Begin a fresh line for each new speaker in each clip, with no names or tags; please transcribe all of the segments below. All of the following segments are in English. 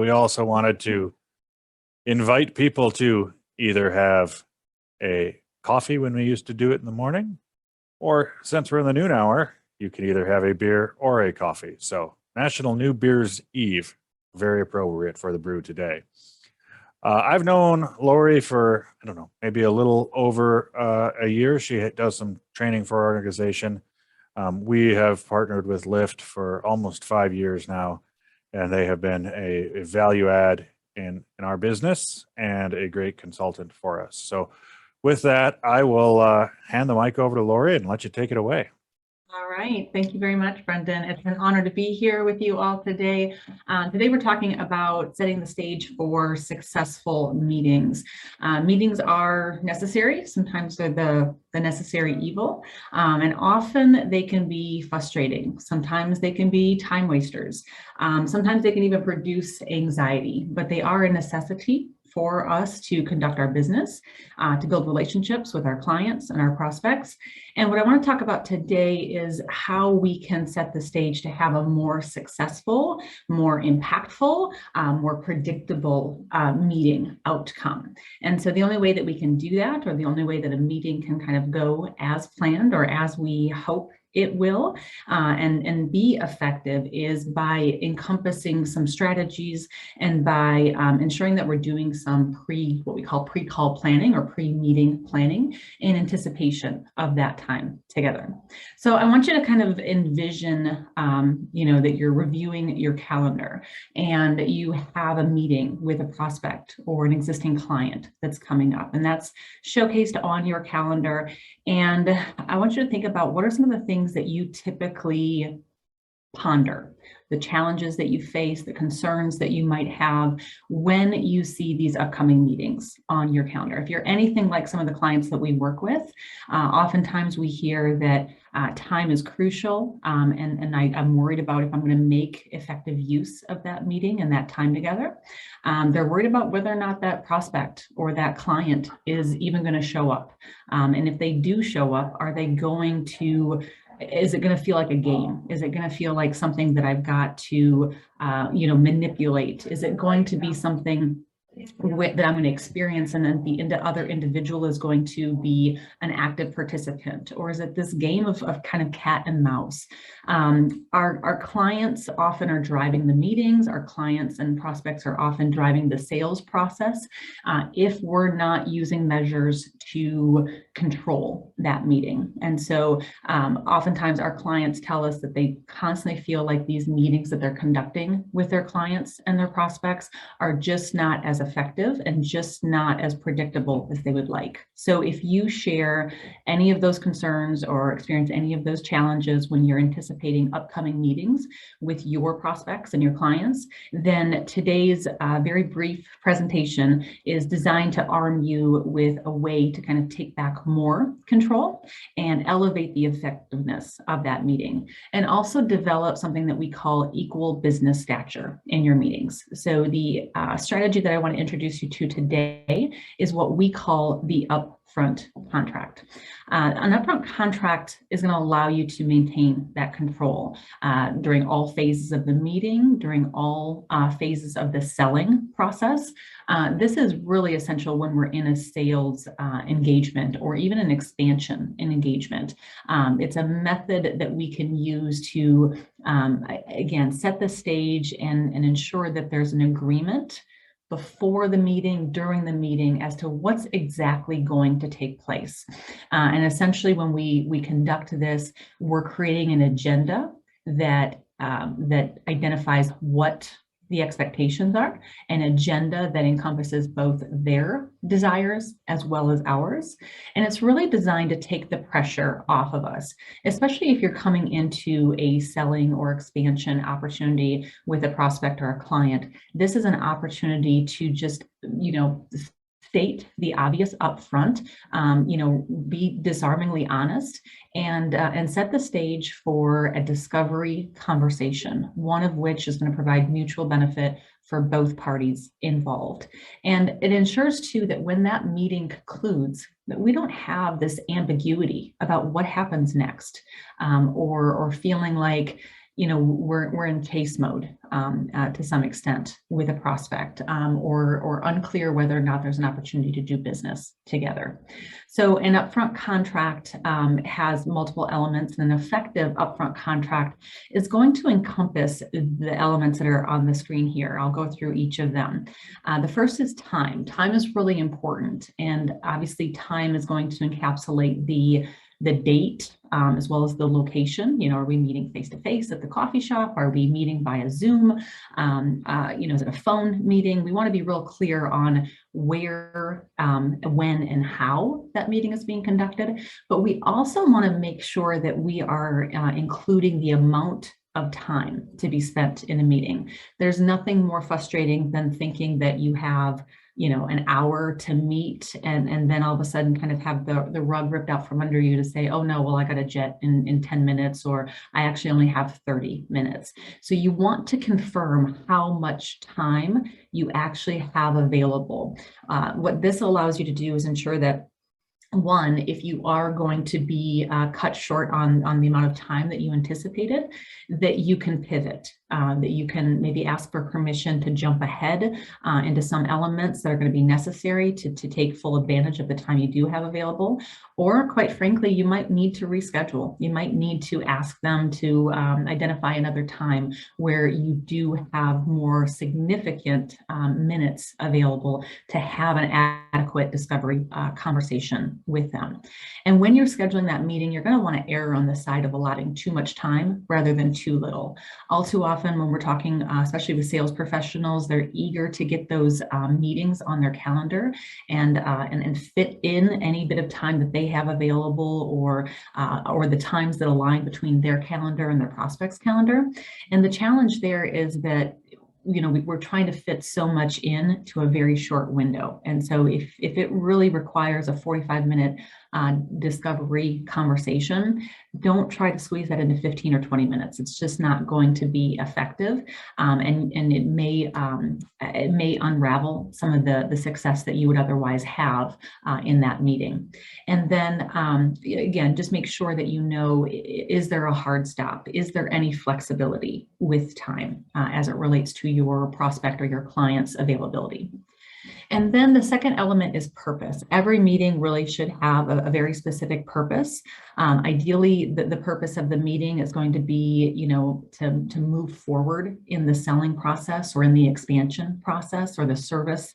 We also wanted to invite people to either have a coffee when we used to do it in the morning, or since we're in the noon hour, you can either have a beer or a coffee. So National New Beers Eve, very appropriate for the brew today. I've known Lori for, I don't know, maybe a little over a year. She does some training for our organization. We have partnered with Lyft for almost 5 years now, and they have been a value add in our business and a great consultant for us. So with that, I will hand the mic over to Lori and let you take it away.
All right. Thank you very much, Brendan. It's an honor to be here with you all today. Today, we're talking about setting the stage for successful meetings. Meetings are necessary. Sometimes they're the necessary evil, and often they can be frustrating. Sometimes they can be time wasters. Sometimes they can even produce anxiety, but they are a necessity for us to conduct our business, to build relationships with our clients and our prospects. And what I want to talk about today is how we can set the stage to have a more successful, more impactful, more predictable meeting outcome. And so the only way that we can do that, or the only way that a meeting can kind of go as planned or as we hope it will, and be effective, is by encompassing some strategies and by ensuring that we're doing some what we call pre-call planning or pre-meeting planning in anticipation of that time together. So I want you to kind of envision, that you're reviewing your calendar and you have a meeting with a prospect or an existing client that's coming up, and that's showcased on your calendar. And I want you to think about, what are some of the things that you typically ponder, the challenges that you face, the concerns that you might have when you see these upcoming meetings on your calendar. If you're anything like some of the clients that we work with, oftentimes we hear that time is crucial, and I'm worried about if I'm going to make effective use of that meeting and that time together. They're worried about whether or not that prospect or that client is even going to show up. And if they do show up, is it going to feel like a game? Is it going to feel like something that I've got to, manipulate? Is it going to be something that I'm going to experience, and then the other individual is going to be an active participant? Or is it this game of kind of cat and mouse? Our clients often are driving the meetings. Our clients and prospects are often driving the sales process, if we're not using measures to control that meeting. And so oftentimes our clients tell us that they constantly feel like these meetings that they're conducting with their clients and their prospects are just not as effective and just not as predictable as they would like. So if you share any of those concerns or experience any of those challenges when you're anticipating upcoming meetings with your prospects and your clients, then today's very brief presentation is designed to arm you with a way to kind of take back more control and elevate the effectiveness of that meeting, and also develop something that we call equal business stature in your meetings. So the strategy that I want to introduce you to today is what we call the upfront contract. An upfront contract is going to allow you to maintain that control during all phases of the meeting, during all phases of the selling process. This is really essential when we're in a sales engagement or even an expansion in engagement. It's a method that we can use to, again, set the stage and ensure that there's an agreement before the meeting, during the meeting, as to what's exactly going to take place. And essentially, when we conduct this, we're creating an agenda that identifies what the expectations are, an agenda that encompasses both their desires as well as ours. And it's really designed to take the pressure off of us, especially if you're coming into a selling or expansion opportunity with a prospect or a client. This is an opportunity to just, state the obvious up front, be disarmingly honest, and set the stage for a discovery conversation, one of which is going to provide mutual benefit for both parties involved. And it ensures too that when that meeting concludes, that we don't have this ambiguity about what happens next, or feeling like, we're in chase mode to some extent with a prospect, or unclear whether or not there's an opportunity to do business together. So an upfront contract has multiple elements, and an effective upfront contract is going to encompass the elements that are on the screen here. I'll go through each of them. The first is time. Time is really important, and obviously time is going to encapsulate the date, as well as the location. Are we meeting face-to-face at the coffee shop? Are we meeting via Zoom? Is it a phone meeting? We want to be real clear on where, when, and how that meeting is being conducted. But we also want to make sure that we are including the amount of time to be spent in a meeting. There's nothing more frustrating than thinking that you have an hour to meet, and then all of a sudden kind of have the rug ripped out from under you to say, oh no, well, I got a jet in 10 minutes, or I actually only have 30 minutes. So you want to confirm how much time you actually have available. What this allows you to do is ensure that, one, if you are going to be cut short on the amount of time that you anticipated, that you can pivot, that you can maybe ask for permission to jump ahead into some elements that are going to be necessary to take full advantage of the time you do have available. Or quite frankly, you might need to reschedule. You might need to ask them to identify another time where you do have more significant minutes available to have an adequate discovery conversation with them. And when you're scheduling that meeting, you're going to want to err on the side of allotting too much time rather than too little. All too often when we're talking, especially with sales professionals, they're eager to get those meetings on their calendar and fit in any bit of time that they have available, or the times that align between their calendar and their prospect's calendar. And the challenge there is that we're trying to fit so much in to a very short window. And so if it really requires a 45-minute discovery conversation, don't try to squeeze that into 15 or 20 minutes. It's just not going to be effective. And it may unravel some of the success that you would otherwise have in that meeting. And then again, just make sure that is there a hard stop? Is there any flexibility with time as it relates to your prospect or your client's availability? And then the second element is purpose. Every meeting really should have a very specific purpose. Ideally, the purpose of the meeting is going to be, to move forward in the selling process, or in the expansion process, or the service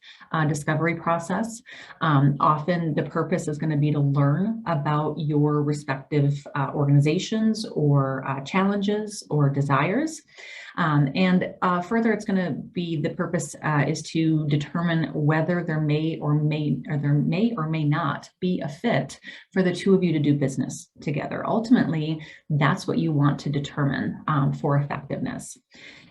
discovery process. Often the purpose is going to be to learn about your respective organizations, or challenges, or desires. Further, it's going to be, the purpose is to determine whether there may or may not be a fit for the two of you to do business together. Ultimately, that's what you want to determine for effectiveness.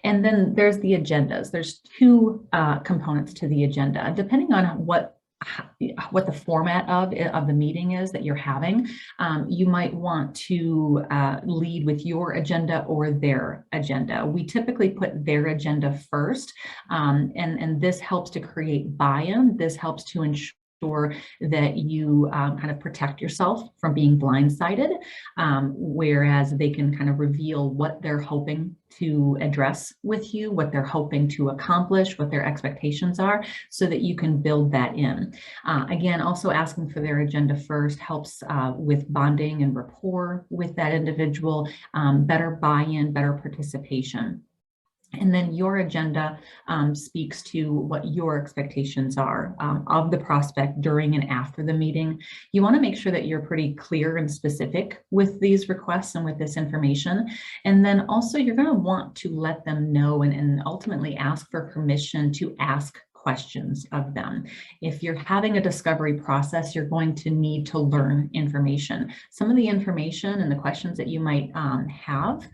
And then there's the agendas. There's two components to the agenda, depending on what the format of the meeting is that you're having. You might want to lead with your agenda or their agenda. We typically put their agenda first, and this helps to create buy-in. This helps to ensure that you kind of protect yourself from being blindsided, whereas they can kind of reveal what they're hoping to address with you, what they're hoping to accomplish, what their expectations are, so that you can build that in. Again, also asking for their agenda first helps with bonding and rapport with that individual, better buy-in, better participation. And then your agenda speaks to what your expectations are of the prospect during and after the meeting. You want to make sure that you're pretty clear and specific with these requests and with this information. And then also you're going to want to let them know and ultimately ask for permission to ask questions of them. If you're having a discovery process, you're going to need to learn information. Some of the information and the questions that you might have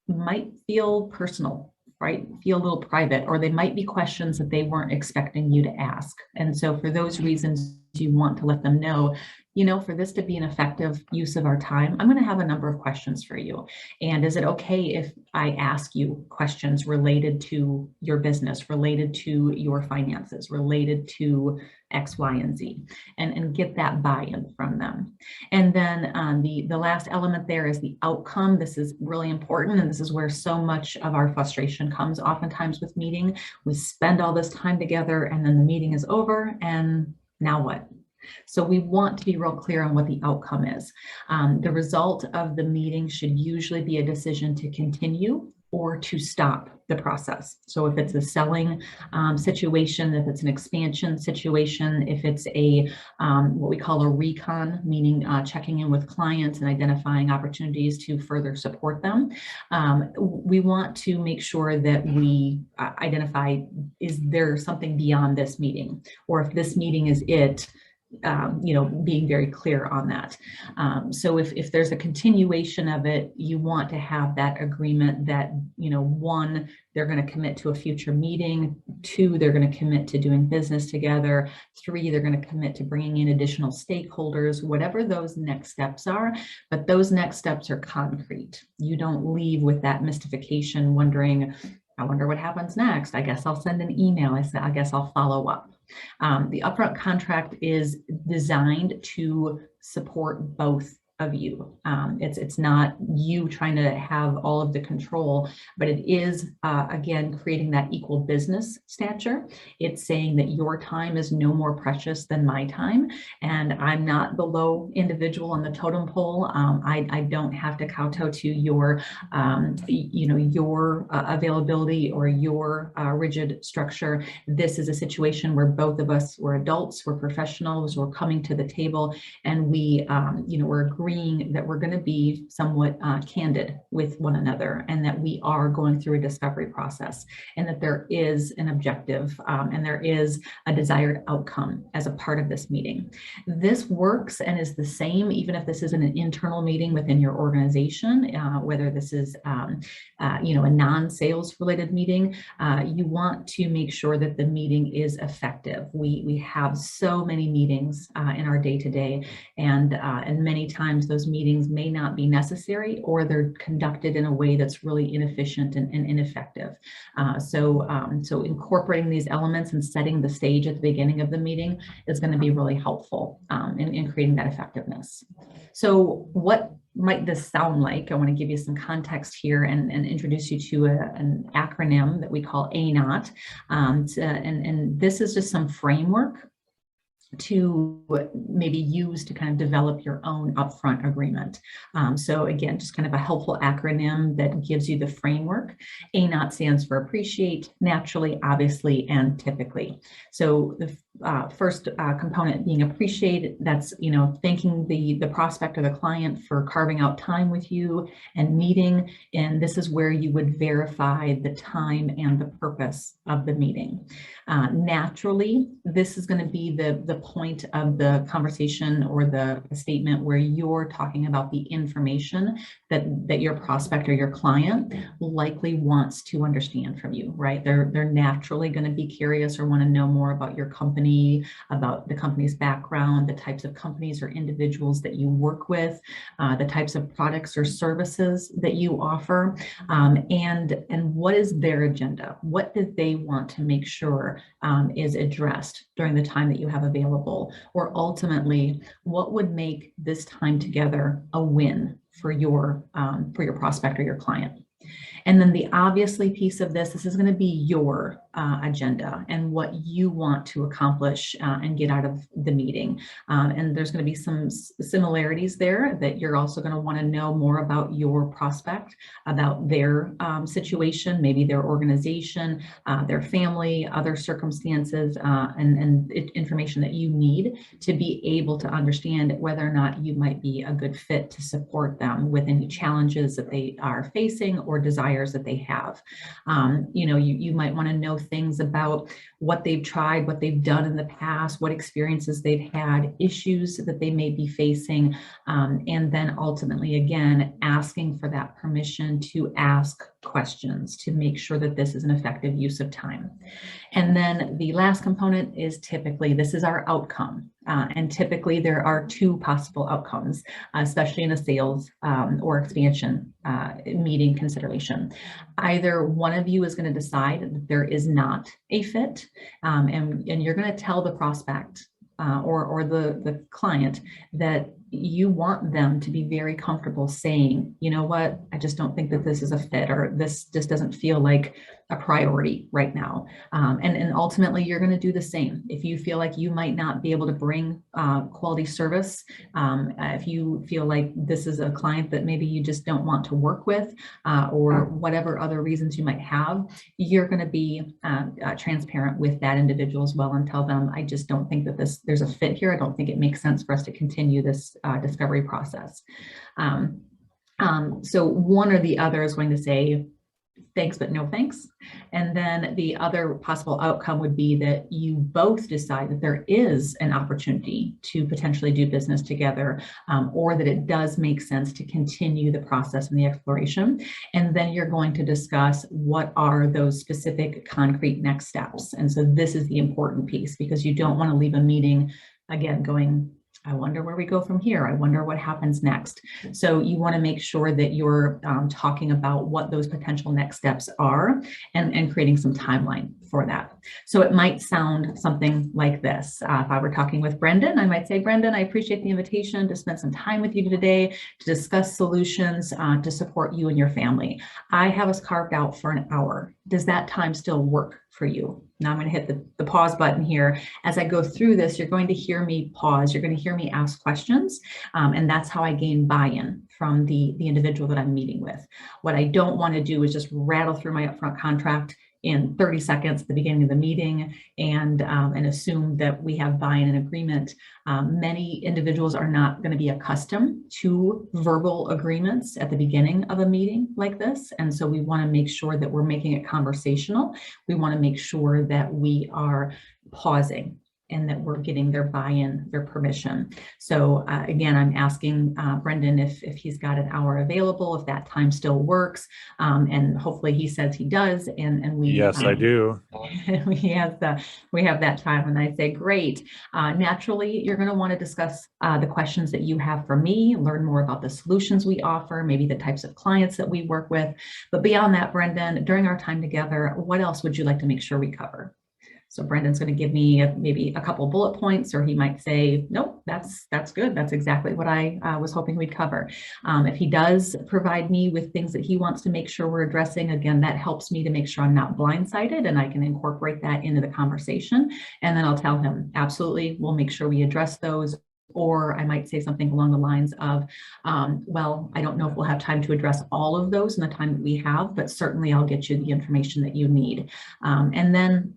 might feel personal, right? Feel a little private, or they might be questions that they weren't expecting you to ask. And so for those reasons, you want to let them know, you know, for this to be an effective use of our time, I'm going to have a number of questions for you. And is it okay if I ask you questions related to your business, related to your finances, related to X, Y, and Z, and get that buy-in from them? And then the last element there is the outcome. This is really important, and this is where so much of our frustration comes oftentimes with meeting. We spend all this time together, and then the meeting is over, and now what? So we want to be real clear on what the outcome is. The result of the meeting should usually be a decision to continue or to stop the process. So if it's a selling situation, if it's an expansion situation, if it's a what we call a recon, meaning checking in with clients and identifying opportunities to further support them, we want to make sure that we identify, is there something beyond this meeting? Or if this meeting is it, you know, being very clear on that. So if there's a continuation of it, you want to have that agreement that, you know, 1, they're going to commit to a future meeting, 2, they're going to commit to doing business together, 3, they're going to commit to bringing in additional stakeholders, whatever those next steps are. But those next steps are concrete. You don't leave with that mystification wondering, I wonder what happens next. I guess I'll send an email. I guess I'll follow up. The upfront contract is designed to support both of you. It's not you trying to have all of the control, but it is, again, creating that equal business stature. It's saying that your time is no more precious than my time, and I'm not the low individual on the totem pole. I don't have to kowtow to your, you know, your availability or your rigid structure. This is a situation where both of us, we're adults, we're professionals, we're coming to the table, and we, you know, we're agreeing that we're going to be somewhat candid with one another, and that we are going through a discovery process, and that there is an objective and there is a desired outcome as a part of this meeting. This works and is the same even if this isn't an internal meeting within your organization, whether this is you know, a non-sales related meeting. You want to make sure that the meeting is effective. We have so many meetings in our day-to-day, and many times those meetings may not be necessary, or they're conducted in a way that's really inefficient and ineffective. So incorporating these elements and setting the stage at the beginning of the meeting is going to be really helpful in creating that effectiveness. So what might this sound like? I want to give you some context here and introduce you to an acronym that we call ANOT. And this is just some framework to maybe use to kind of develop your own upfront agreement. So again, just kind of a helpful acronym that gives you the framework. ANOT stands for appreciate, naturally, obviously, and typically. So the first component being appreciate, that's, you know, thanking the prospect or the client for carving out time with you and meeting. And this is where you would verify the time and the purpose of the meeting. Naturally, this is going to be the point of the conversation or the statement where you're talking about the information that your prospect or your client likely wants to understand from you, right? They're naturally going to be curious or want to know more about your company, about the company's background, the types of companies or individuals that you work with, the types of products or services that you offer, and what is their agenda? What do they want to make sure is addressed during the time that you have available? Or ultimately, what would make this time together a win for your prospect or your client? And then the obviously piece of this is going to be your agenda and what you want to accomplish and get out of the meeting. And there's going to be some similarities there that you're also going to want to know more about your prospect, about their situation, maybe their organization, their family, other circumstances, and information that you need to be able to understand whether or not you might be a good fit to support them with any challenges that they are facing or desires that they have. You know, you might want to know things about what they've tried, what they've done in the past, what experiences they've had, issues that they may be facing, and then ultimately, again, asking for that permission to ask questions to make sure that this is an effective use of time. And then the last component is typically, this is our outcome. And typically there are two possible outcomes, especially in a sales or expansion meeting consideration. Either one of you is going to decide that there is not a fit, and you're going to tell the prospect or the client that you want them to be very comfortable saying, you know what, I just don't think that this is a fit, or this just doesn't feel like a priority right now. And ultimately, you're going to do the same. If you feel like you might not be able to bring quality service, if you feel like this is a client that maybe you just don't want to work with, or whatever other reasons you might have, you're going to be transparent with that individual as well and tell them, I just don't think that there's a fit here. I don't think it makes sense for us to continue this discovery process. So one or the other is going to say, thanks, but no thanks. And then the other possible outcome would be that you both decide that there is an opportunity to potentially do business together, or that it does make sense to continue the process and the exploration. And then you're going to discuss what are those specific concrete next steps. And so this is the important piece, because you don't want to leave a meeting again going, I wonder where we go from here. I wonder what happens next. So you want to make sure that you're talking about what those potential next steps are, and creating some timeline for that. So it might sound something like this. If I were talking with Brendan, I might say, Brendan, I appreciate the invitation to spend some time with you today to discuss solutions to support you and your family. I have us carved out for an hour. Does that time still work for you? Now I'm going to hit the pause button here. As I go through this, you're going to hear me pause. You're going to hear me ask questions. And that's how I gain buy-in from the individual that I'm meeting with. What I don't want to do is just rattle through my upfront contract in 30 seconds at the beginning of the meeting and assume that we have buy-in and agreement. Many individuals are not going to be accustomed to verbal agreements at the beginning of a meeting like this. And so we want to make sure that we're making it conversational. We want to make sure that we are pausing and that we're getting their buy-in, their permission. So again, I'm asking Brendan if he's got an hour available, if that time still works, and hopefully he says he does. And we
yes, I do.
we have that time, and I say great. Naturally, you're going to want to discuss the questions that you have for me, learn more about the solutions we offer, maybe the types of clients that we work with. But beyond that, Brendan, during our time together, what else would you like to make sure we cover? So Brendan's going to give me maybe a couple bullet points, or he might say, nope, that's good. That's exactly what I was hoping we'd cover. If he does provide me with things that he wants to make sure we're addressing, again, that helps me to make sure I'm not blindsided and I can incorporate that into the conversation. And then I'll tell him, absolutely, we'll make sure we address those. Or I might say something along the lines of, well, I don't know if we'll have time to address all of those in the time that we have, but certainly I'll get you the information that you need. And then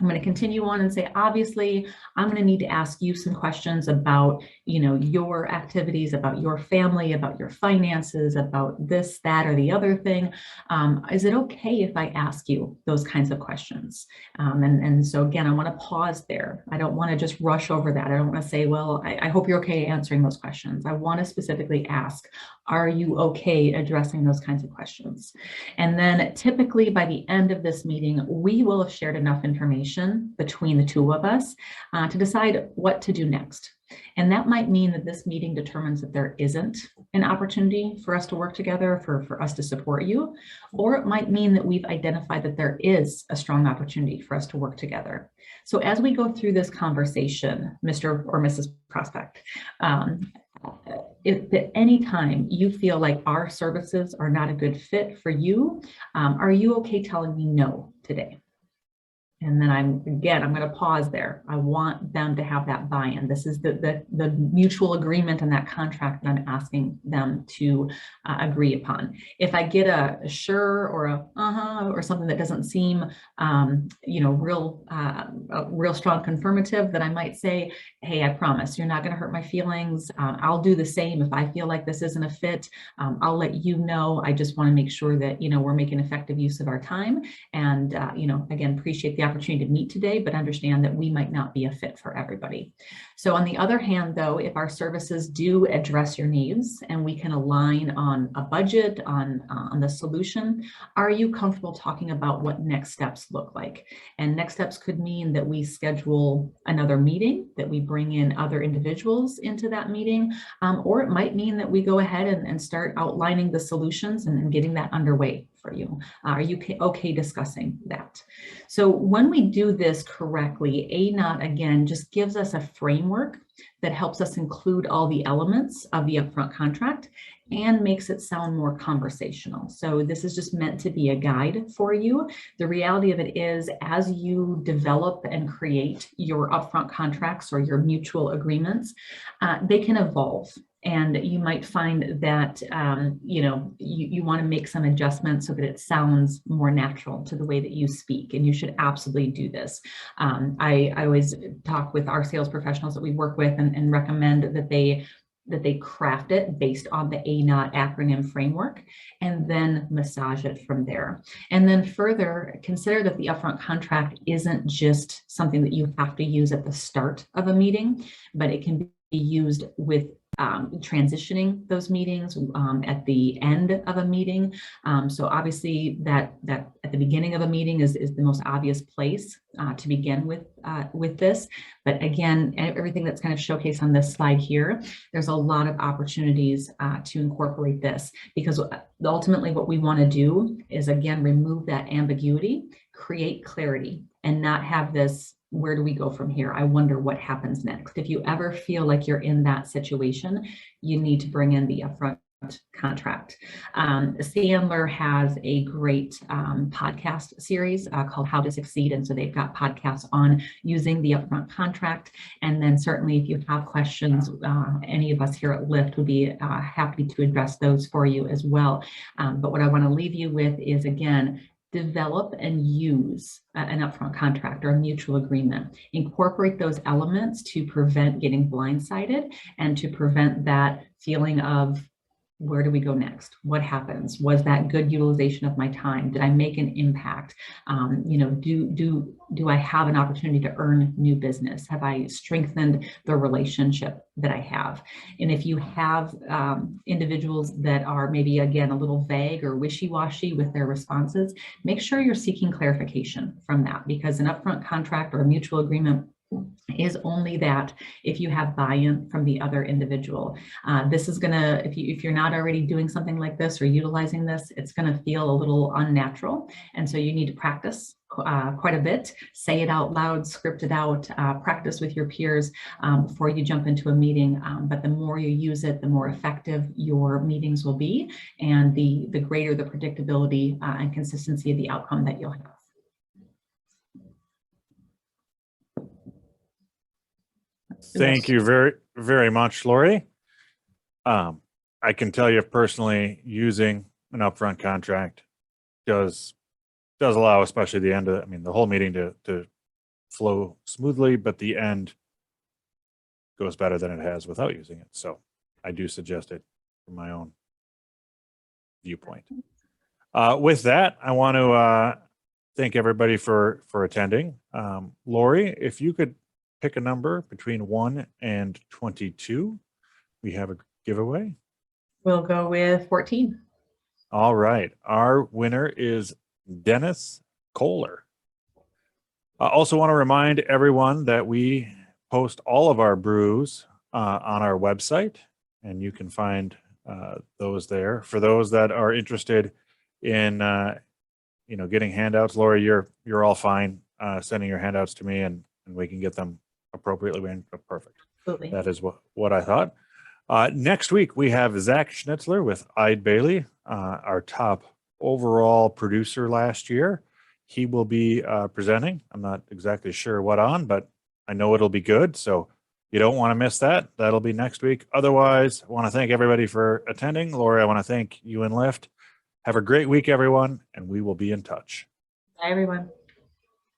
I'm going to continue on and say, obviously, I'm going to need to ask you some questions about, your activities, about your family, about your finances, about this, that, or the other thing. Is it okay if I ask you those kinds of questions? And so again, I want to pause there. I don't want to just rush over that. I don't want to say, well, I hope you're okay answering those questions. I want to specifically ask, are you okay addressing those kinds of questions? And then typically by the end of this meeting, we will have shared enough information between the two of us to decide what to do next. And that might mean that this meeting determines that there isn't an opportunity for us to work together, for us to support you, or it might mean that we've identified that there is a strong opportunity for us to work together. So as we go through this conversation, Mr. or Mrs. Prospect, if at any time you feel like our services are not a good fit for you, are you okay telling me no today? And then I'm going to pause there. I want them to have that buy-in. This is the mutual agreement and that contract that I'm asking them to agree upon. If I get a sure or a or something that doesn't seem real strong confirmative, then I might say, hey, I promise you're not going to hurt my feelings. I'll do the same if I feel like this isn't a fit. I'll let you know. I just want to make sure that we're making effective use of our time, and again, appreciate the opportunity to meet today, but understand that we might not be a fit for everybody. So on the other hand, though, if our services do address your needs and we can align on a budget, on the solution, are you comfortable talking about what next steps look like? And next steps could mean that we schedule another meeting, that we bring in other individuals into that meeting, or it might mean that we go ahead and start outlining the solutions and getting that underway for you. Are you okay discussing that? So when we do this correctly, ANOT, again, just gives us a framework that helps us include all the elements of the upfront contract and makes it sound more conversational. So this is just meant to be a guide for you. The reality of it is, as you develop and create your upfront contracts or your mutual agreements, they can evolve. And you might find that, you want to make some adjustments so that it sounds more natural to the way that you speak, and you should absolutely do this. I always talk with our sales professionals that we work with and recommend that they craft it based on the ANOT acronym framework and then massage it from there. And then further, consider that the upfront contract isn't just something that you have to use at the start of a meeting, but it can be used with transitioning those meetings at the end of a meeting. So obviously that at the beginning of a meeting is the most obvious place to begin with this. But again, everything that's kind of showcased on this slide here, there's a lot of opportunities to incorporate this, because ultimately what we want to do is, again, remove that ambiguity, create clarity, and not have this, where do we go from here? I wonder what happens next. If you ever feel like you're in that situation, you need to bring in the upfront contract. Sandler has a great podcast series called How to Succeed. And so they've got podcasts on using the upfront contract. And then certainly if you have questions, any of us here at Lyft would be happy to address those for you as well. But what I want to leave you with is, again, develop and use an upfront contract or a mutual agreement. Incorporate those elements to prevent getting blindsided and to prevent that feeling of, where do we go next? What happens? Was that good utilization of my time? Did I make an impact? Do I have an opportunity to earn new business? Have I strengthened the relationship that I have? And if you have individuals that are maybe, again, a little vague or wishy-washy with their responses, make sure you're seeking clarification from that, because an upfront contract or a mutual agreement is only that if you have buy-in from the other individual. This is gonna, if you're not already doing something like this or utilizing this, it's gonna feel a little unnatural. And so you need to practice quite a bit, say it out loud, script it out, practice with your peers before you jump into a meeting. But the more you use it, the more effective your meetings will be, and the greater the predictability and consistency of the outcome that you'll have.
Thank you very, very much, Lori. I can tell you personally, using an upfront contract does allow, especially the end of, the whole meeting to flow smoothly, but the end goes better than it has without using it. So I do suggest it from my own viewpoint. With that, I want to thank everybody for attending. Lori, if you could pick a number between 1 and 22, we have a giveaway.
We'll go with 14.
All right. Our winner is Dennis Kohler. I also want to remind everyone that we post all of our brews on our website, and you can find those there. For those that are interested in getting handouts, Lori, you're all fine sending your handouts to me, and we can get them appropriately. Perfect.
Absolutely.
That is what I thought. Next week, we have Zach Schnitzler with Ide Bailey, our top overall producer last year. He will be presenting. I'm not exactly sure what on, but I know it'll be good. So you don't want to miss that. That'll be next week. Otherwise, I want to thank everybody for attending. Lori, I want to thank you and Lyft. Have a great week, everyone, and we will be in touch.
Bye, everyone.